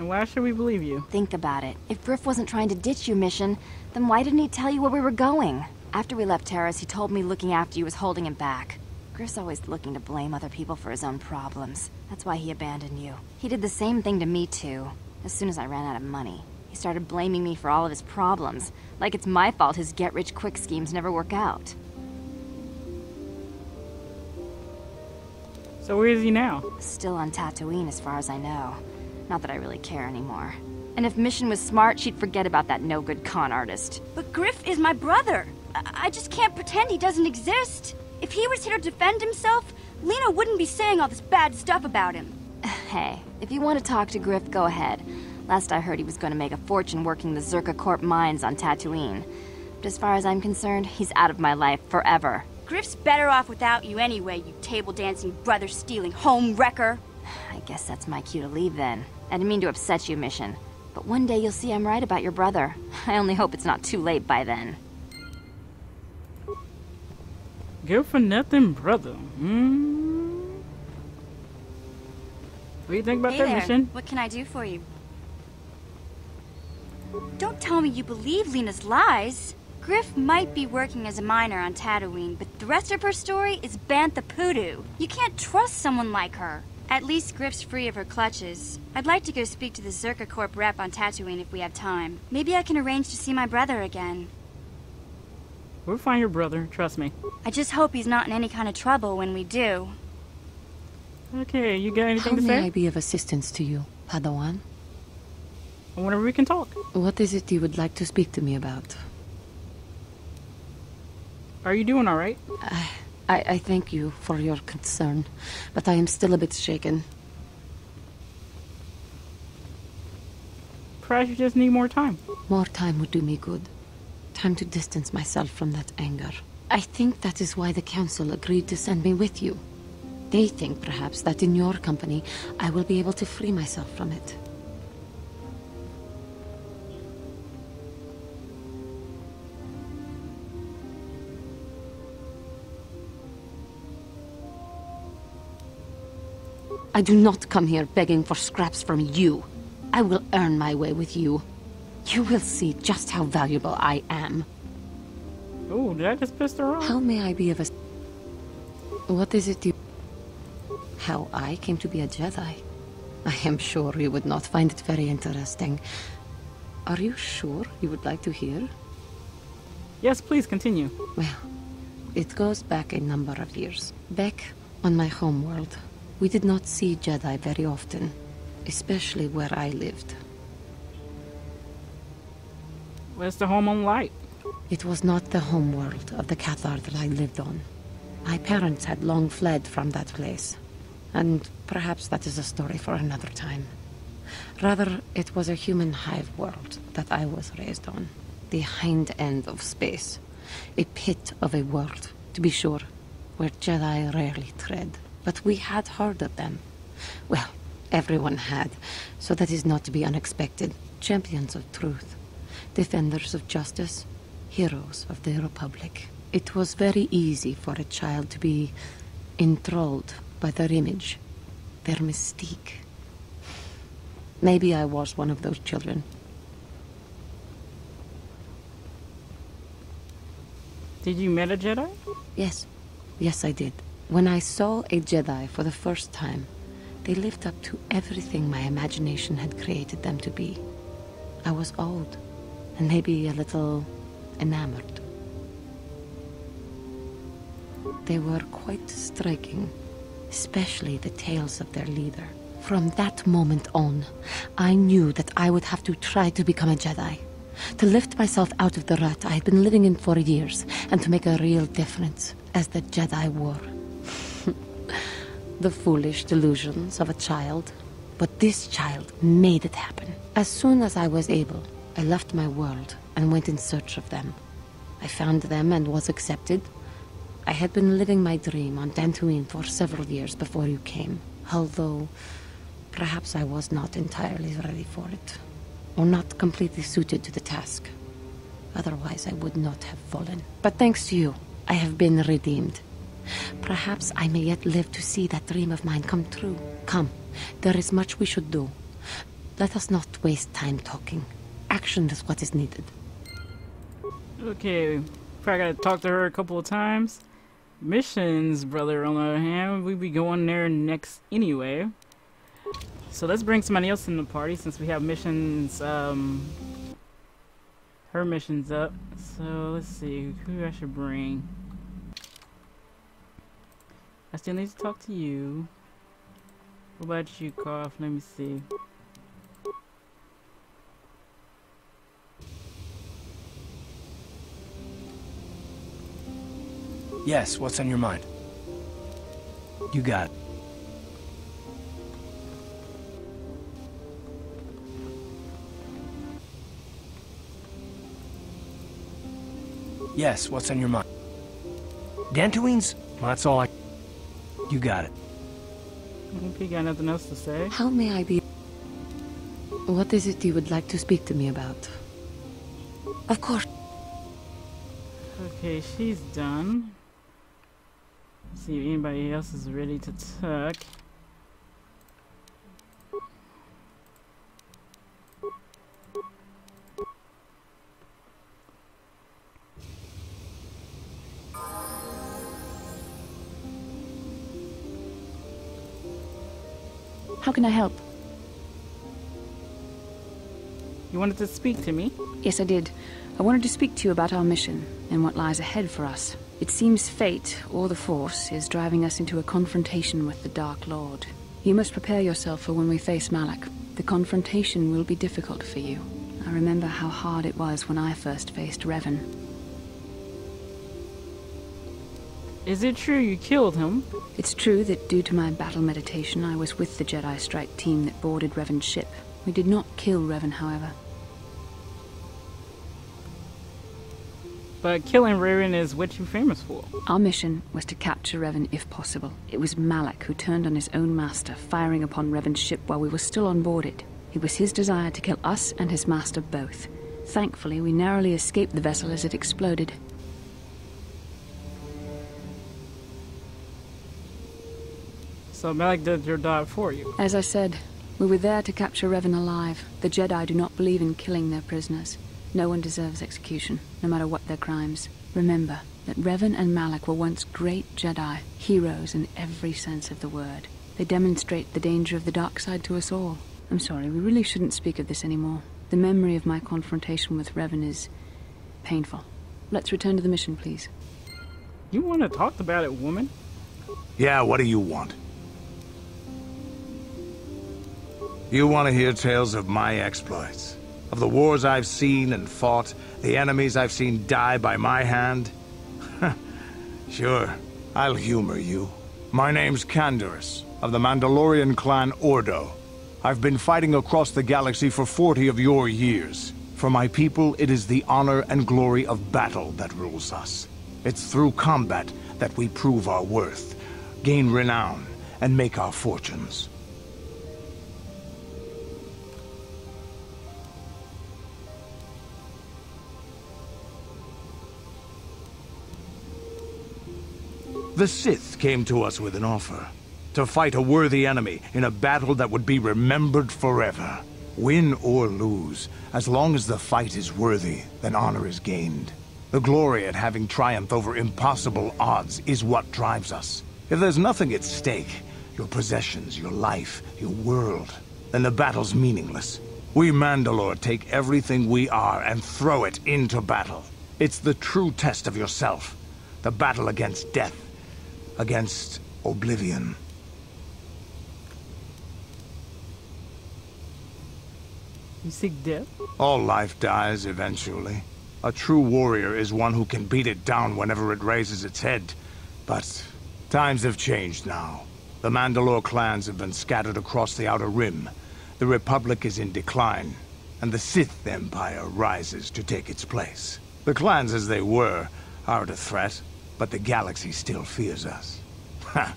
And why should we believe you? Think about it. If Griff wasn't trying to ditch you, Mission, then why didn't he tell you where we were going? After we left Terrace, he told me looking after you was holding him back. Griff's always looking to blame other people for his own problems. That's why he abandoned you. He did the same thing to me, too. As soon as I ran out of money, he started blaming me for all of his problems. Like it's my fault his get-rich-quick schemes never work out. So where is he now? Still on Tatooine, as far as I know. Not that I really care anymore. And if Mission was smart, she'd forget about that no-good con artist. But Griff is my brother. I just can't pretend he doesn't exist. If he was here to defend himself, Lena wouldn't be saying all this bad stuff about him. Hey, if you want to talk to Griff, go ahead. Last I heard he was going to make a fortune working the Zerka Corp mines on Tatooine. But as far as I'm concerned, he's out of my life forever. Griff's better off without you anyway, you table-dancing, brother-stealing home wrecker. I guess that's my cue to leave then. I didn't mean to upset you, Mission. But one day you'll see I'm right about your brother. I only hope it's not too late by then. Good for nothing, brother. What do you think about that mission? What can I do for you? Don't tell me you believe Lena's lies. Griff might be working as a miner on Tatooine, but the rest of her story is bantha poodoo. You can't trust someone like her. At least Griff's free of her clutches. I'd like to go speak to the Zerka Corp rep on Tatooine if we have time. Maybe I can arrange to see my brother again. We'll find your brother, trust me. I just hope he's not in any kind of trouble when we do. Okay, you got anything to How say? may I be of assistance to you, Padawan? Whenever we can talk. What is it you would like to speak to me about? Are you doing alright? I thank you for your concern, but I am still a bit shaken. Perhaps you just need more time. More time would do me good. Time to distance myself from that anger. I think that is why the Council agreed to send me with you. They think, perhaps, that in your company, I will be able to free myself from it. I do not come here begging for scraps from you. I will earn my way with you. You will see just how valuable I am. Oh, did I just piss her off? How may I be of a... What is it you... How I came to be a Jedi? I am sure you would not find it very interesting. Are you sure you would like to hear? Yes, please continue. Well, it goes back a number of years. Back on my homeworld, we did not see Jedi very often, especially where I lived. Where's the home on light? It was not the homeworld of the Cathar that I lived on. My parents had long fled from that place, and perhaps that is a story for another time. Rather, it was a human hive world that I was raised on. The hind end of space. A pit of a world, to be sure, where Jedi rarely tread. But we had heard of them. Well, everyone had, so that is not to be unexpected. Champions of truth, defenders of justice, heroes of the Republic. It was very easy for a child to be enthralled by their image, their mystique. Maybe I was one of those children. Did you meet a Jedi? Yes. Yes, I did. When I saw a Jedi for the first time, they lived up to everything my imagination had created them to be. I was awed, and maybe a little enamored. They were quite striking, especially the tales of their leader. From that moment on, I knew that I would have to try to become a Jedi. To lift myself out of the rut I had been living in for years, and to make a real difference, as the Jedi wore. The foolish delusions of a child. But this child made it happen. As soon as I was able, I left my world and went in search of them. I found them and was accepted. I had been living my dream on Dantooine for several years before you came, although perhaps I was not entirely ready for it, or not completely suited to the task. Otherwise, I would not have fallen. But thanks to you, I have been redeemed. Perhaps I may yet live to see that dream of mine come true. Come, there is much we should do. Let us not waste time talking. Action is what is needed. Okay, probably gotta talk to her a couple of times. Missions, brother, on the other hand, we be going there next anyway. So let's bring somebody else in the party since we have missions, her missions up. So let's see who I should bring. I still need to talk to you. What about you, Karpyshyn? Let me see. Yes, what's on your mind? You got it. Yes, what's on your mind? Dantooines? Well, that's all I... You got it. Okay, got nothing else to say? How may I be? What is it you would like to speak to me about? Of course. Okay, she's done. See if anybody else is ready to talk. How can I help? You wanted to speak to me? Yes, I did. I wanted to speak to you about our mission and what lies ahead for us. It seems fate, or the Force, is driving us into a confrontation with the Dark Lord. You must prepare yourself for when we face Malak. The confrontation will be difficult for you. I remember how hard it was when I first faced Revan. Is it true you killed him? It's true that due to my battle meditation, I was with the Jedi strike team that boarded Revan's ship. We did not kill Revan, however. But killing Revan is what you're famous for. Our mission was to capture Revan if possible. It was Malak who turned on his own master, firing upon Revan's ship while we were still on board it. It was his desire to kill us and his master both. Thankfully, we narrowly escaped the vessel as it exploded. So Malak did your job for you. As I said, we were there to capture Revan alive. The Jedi do not believe in killing their prisoners. No one deserves execution, no matter what their crimes. Remember that Revan and Malak were once great Jedi, heroes in every sense of the word. They demonstrate the danger of the dark side to us all. I'm sorry, we really shouldn't speak of this anymore. The memory of my confrontation with Revan is painful. Let's return to the mission, please. You want to talk about it, woman? Yeah, what do you want? You want to hear tales of my exploits? Of the wars I've seen and fought, the enemies I've seen die by my hand? Sure, I'll humor you. My name's Canderous, of the Mandalorian clan Ordo. I've been fighting across the galaxy for 40 of your years. For my people, it is the honor and glory of battle that rules us. It's through combat that we prove our worth, gain renown, and make our fortunes. The Sith came to us with an offer. To fight a worthy enemy in a battle that would be remembered forever. Win or lose, as long as the fight is worthy, then honor is gained. The glory at having triumphed over impossible odds is what drives us. If there's nothing at stake, your possessions, your life, your world, then the battle's meaningless. We Mandalore take everything we are and throw it into battle. It's the true test of yourself. The battle against death. Against oblivion. You seek death? All life dies eventually. A true warrior is one who can beat it down whenever it raises its head. But times have changed now. The Mandalore clans have been scattered across the Outer Rim. The Republic is in decline, and the Sith Empire rises to take its place. The clans as they were aren't a threat. But the galaxy still fears us. Ha!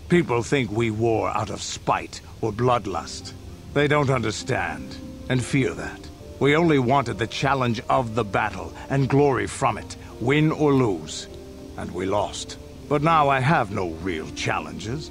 People think we war out of spite or bloodlust. They don't understand, and fear that. We only wanted the challenge of the battle, and glory from it, win or lose. And we lost. But now I have no real challenges.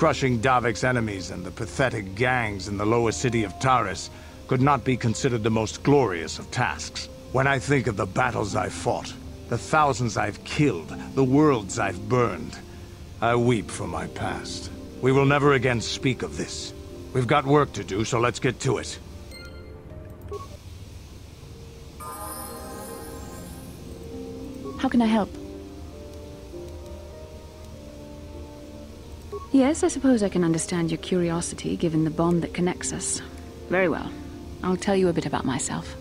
Crushing Davik's enemies and the pathetic gangs in the lower city of Taris could not be considered the most glorious of tasks. When I think of the battles I've fought, the thousands I've killed, the worlds I've burned, I weep for my past. We will never again speak of this. We've got work to do, so let's get to it. How can I help? Yes, I suppose I can understand your curiosity, given the bond that connects us. Very well. I'll tell you a bit about myself.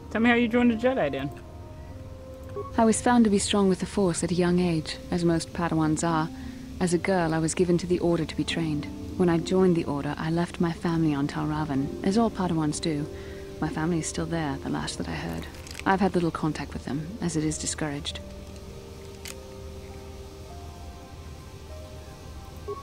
Tell me how you joined the Jedi, then. I was found to be strong with the Force at a young age, as most Padawans are. As a girl, I was given to the Order to be trained. When I joined the Order, I left my family on Tal Ravan, as all Padawans do. My family is still there, the last that I heard. I've had little contact with them, as it is discouraged.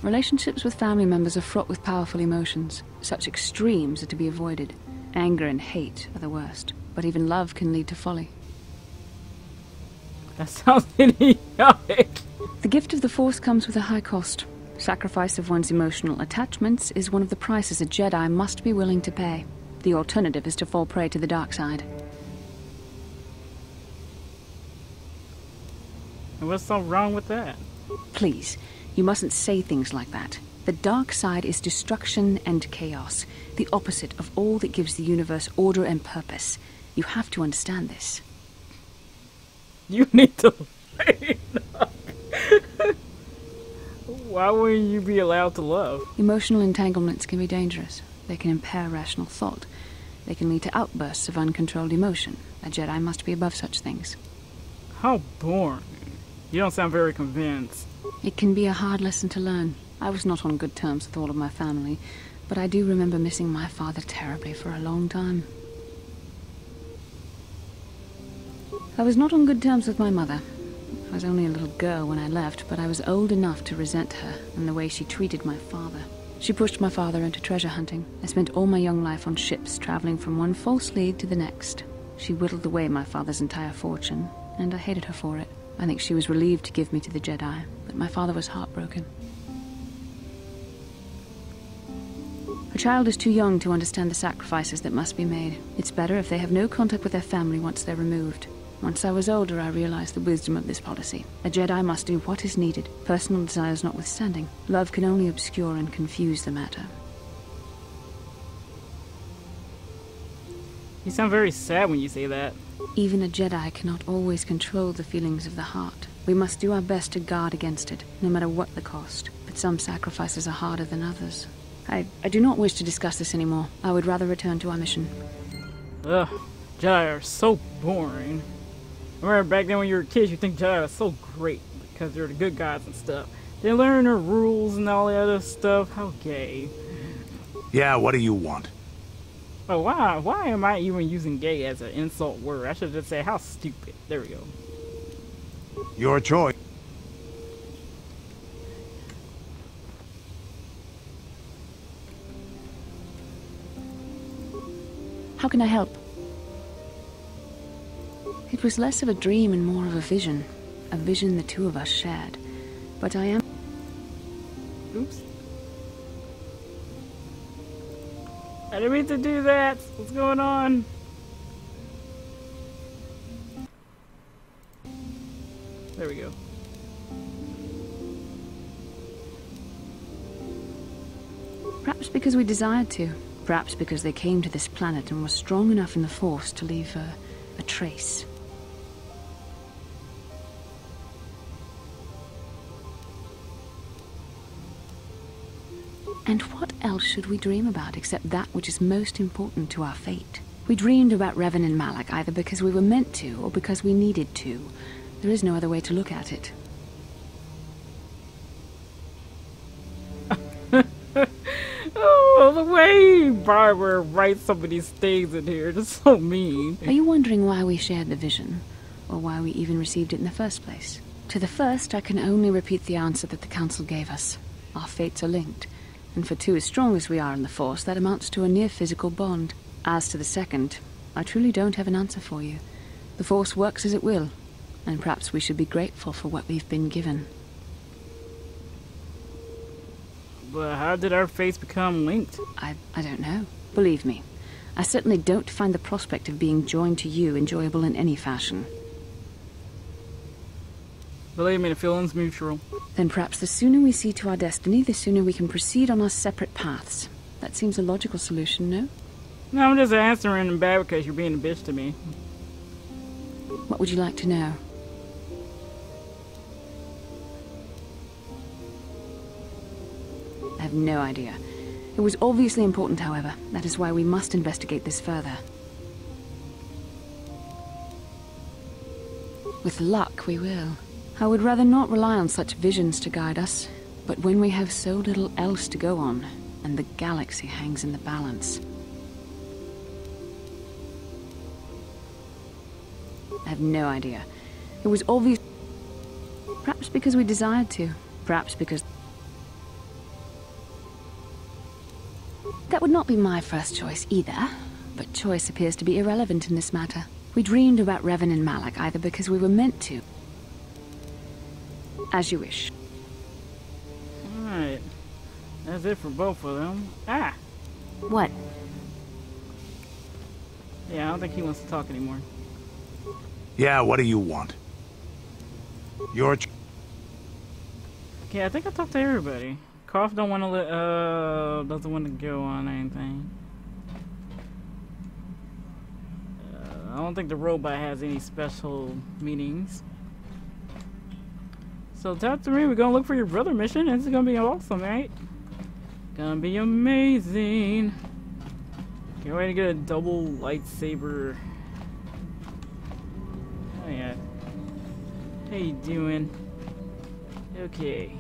Relationships with family members are fraught with powerful emotions. Such extremes are to be avoided. Anger and hate are the worst, but even love can lead to folly. That sounds idiotic. The gift of the Force comes with a high cost. Sacrifice of one's emotional attachments is one of the prices a Jedi must be willing to pay. The alternative is to fall prey to the dark side. And what's so wrong with that? Please, you mustn't say things like that. The dark side is destruction and chaos, the opposite of all that gives the universe order and purpose. You have to understand this. You need to wait up. Why wouldn't you be allowed to love? Emotional entanglements can be dangerous. They can impair rational thought. They can lead to outbursts of uncontrolled emotion. A Jedi must be above such things. How boring. You don't sound very convinced. It can be a hard lesson to learn. I was not on good terms with all of my family, but I do remember missing my father terribly for a long time. I was not on good terms with my mother. I was only a little girl when I left, but I was old enough to resent her and the way she treated my father. She pushed my father into treasure hunting. I spent all my young life on ships, traveling from one false lead to the next. She whittled away my father's entire fortune, and I hated her for it. I think she was relieved to give me to the Jedi, but my father was heartbroken. A child is too young to understand the sacrifices that must be made. It's better if they have no contact with their family once they're removed. Once I was older, I realized the wisdom of this policy. A Jedi must do what is needed, personal desires notwithstanding. Love can only obscure and confuse the matter. You sound very sad when you say that. Even a Jedi cannot always control the feelings of the heart. We must do our best to guard against it, no matter what the cost. But some sacrifices are harder than others. I do not wish to discuss this anymore. I would rather return to our mission. Ugh, Jedi are so boring. I remember back then when you were kids, you think Jedi was so great because they're the good guys and stuff. They learn their rules and all the other stuff. How gay. Yeah, what do you want? Oh, why am I even using gay as an insult word? I should just say how stupid. There we go. Your choice. How can I help? It was less of a dream and more of a vision the two of us shared. But I am... Oops. I didn't mean to do that. What's going on? There we go. Perhaps because we desired to. Perhaps because they came to this planet and were strong enough in the Force to leave a trace. And what else should we dream about except that which is most important to our fate? We dreamed about Revan and Malak either because we were meant to or because we needed to. There is no other way to look at it. Oh, the way BioWare writes some of these things in here, it's so mean. Are you wondering why we shared the vision? Or why we even received it in the first place? To the first, I can only repeat the answer that the Council gave us. Our fates are linked. And for two as strong as we are in the Force, that amounts to a near-physical bond. As to the second, I truly don't have an answer for you. The Force works as it will, and perhaps we should be grateful for what we've been given. But how did our fates become linked? I don't know. Believe me, I certainly don't find the prospect of being joined to you enjoyable in any fashion. Believe me, the feeling's mutual. Then perhaps the sooner we see to our destiny, the sooner we can proceed on our separate paths. That seems a logical solution, no? No, I'm just answering back because you're being a bitch to me. What would you like to know? I have no idea. It was obviously important, however. That is why we must investigate this further. With luck, we will. I would rather not rely on such visions to guide us, but when we have so little else to go on, and the galaxy hangs in the balance... I have no idea. It was obvious... Perhaps because we desired to. Perhaps because... That would not be my first choice either, but choice appears to be irrelevant in this matter. We dreamed about Revan and Malak either because we were meant to. As you wish. Alright. That's it for both of them. Ah! What? Yeah, I don't think he wants to talk anymore. Yeah, what do you want? Your Okay, I think I talked to everybody. Koth don't want to doesn't want to go on anything. I don't think the robot has any special meanings. So talk to me. We're gonna look for your brother mission. It's gonna be awesome, right? Gonna be amazing. Can't wait to get a double lightsaber. Oh yeah. How you doing? Okay.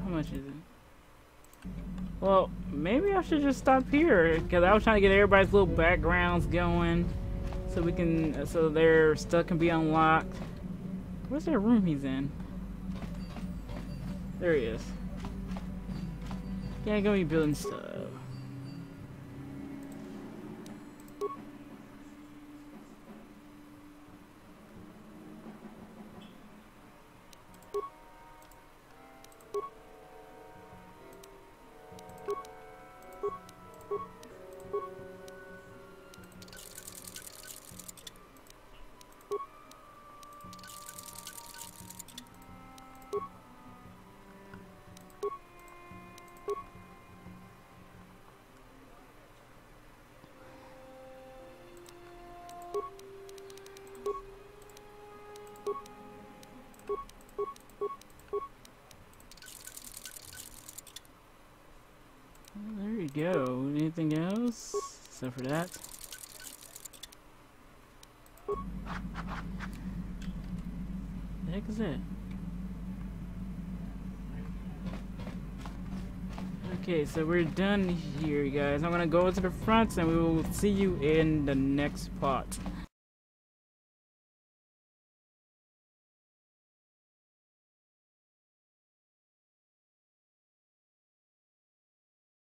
How much is it? Well, maybe I should just stop here because I was trying to get everybody's little backgrounds going, so we can, so their stuff can be unlocked. Where's that room he's in? There he is. Yeah, go be building stuff. There you go. Anything else? Except for that. The heck is that? Okay, so we're done here, guys. I'm gonna go to the front and we will see you in the next part.